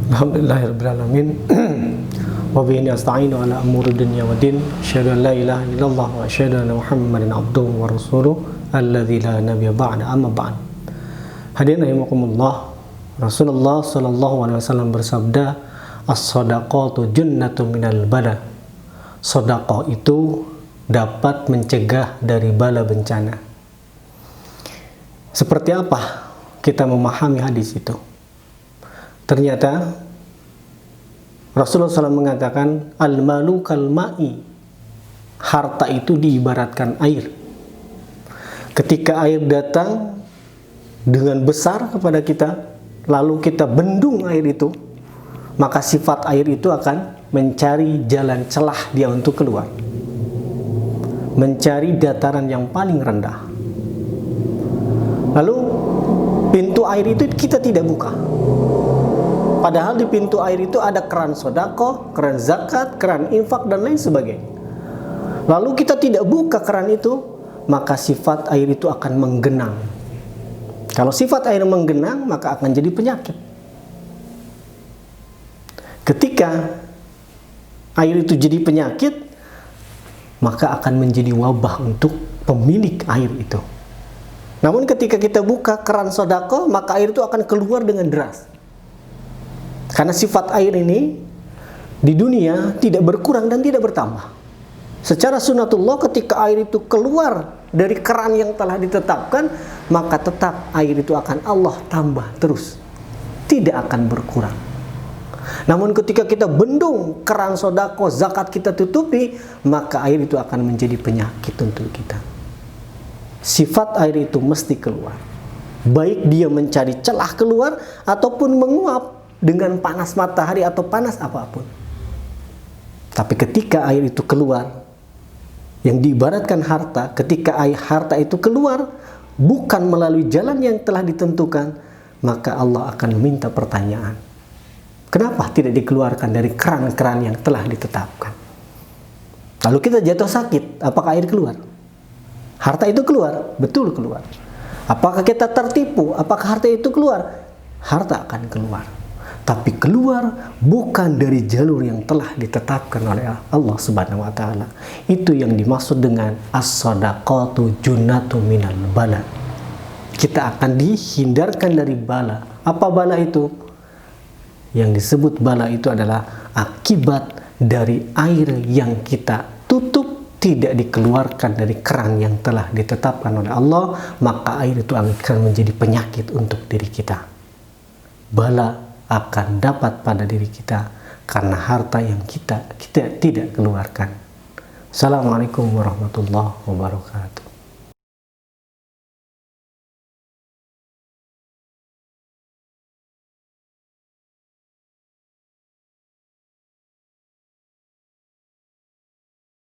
Alhamdulillahirabbil alamin. Wa bihi nasta'inu ala umuri dunya waddin. Asyhadu an la ilaha illallah wa asyhadu anna Muhammadan abduhu wa rasuluh alladzi la nabiyya ba'da, amma ba'd. Hadirin rahimakumullah, Rasulullah sallallahu alaihi wasallam bersabda, as-shadaqatu junnatun minal bala. Sedekah itu dapat mencegah dari bala bencana. Seperti apa kita memahami hadis itu? Ternyata Rasulullah SAW mengatakan, al-malu kal-ma'i, harta itu diibaratkan air. Ketika air datang dengan besar kepada kita, lalu kita bendung air itu, maka sifat air itu akan mencari jalan celah dia untuk keluar, mencari dataran yang paling rendah. Lalu pintu air itu kita tidak buka, padahal di pintu air itu ada keran sedekah, keran zakat, keran infak dan lain sebagainya. Lalu kita tidak buka keran itu, maka sifat air itu akan menggenang. Kalau sifat air menggenang, maka akan jadi penyakit. Ketika air itu jadi penyakit, maka akan menjadi wabah untuk pemilik air itu. Namun ketika kita buka keran sedekah, maka air itu akan keluar dengan deras. Karena sifat air ini di dunia tidak berkurang dan tidak bertambah. Secara sunatullah, ketika air itu keluar dari keran yang telah ditetapkan, maka tetap air itu akan Allah tambah terus, tidak akan berkurang. Namun ketika kita bendung keran sedekah, zakat kita tutupi, maka air itu akan menjadi penyakit untuk kita. Sifat air itu mesti keluar, baik dia mencari celah keluar ataupun menguap dengan panas matahari atau panas apapun. Tapi ketika air itu keluar, yang diibaratkan harta, ketika air harta itu keluar bukan melalui jalan yang telah ditentukan, maka Allah akan meminta pertanyaan, kenapa tidak dikeluarkan dari keran-keran yang telah ditetapkan? Lalu kita jatuh sakit, apakah air keluar? Harta itu keluar? Betul keluar. Apakah kita tertipu? Apakah harta itu keluar? Harta akan keluar. Tapi keluar bukan dari jalur yang telah ditetapkan oleh Allah Subhanahu wa taala. Itu yang dimaksud dengan as-shadaqatu junnatun minal bala. Kita akan dihindarkan dari bala. Apa bala itu? Yang disebut bala itu adalah akibat dari air yang kita tutup, tidak dikeluarkan dari keran yang telah ditetapkan oleh Allah, maka air itu akan menjadi penyakit untuk diri kita. Bala akan dapat pada diri kita karena harta yang kita tidak keluarkan. Assalamualaikum warahmatullahi wabarakatuh.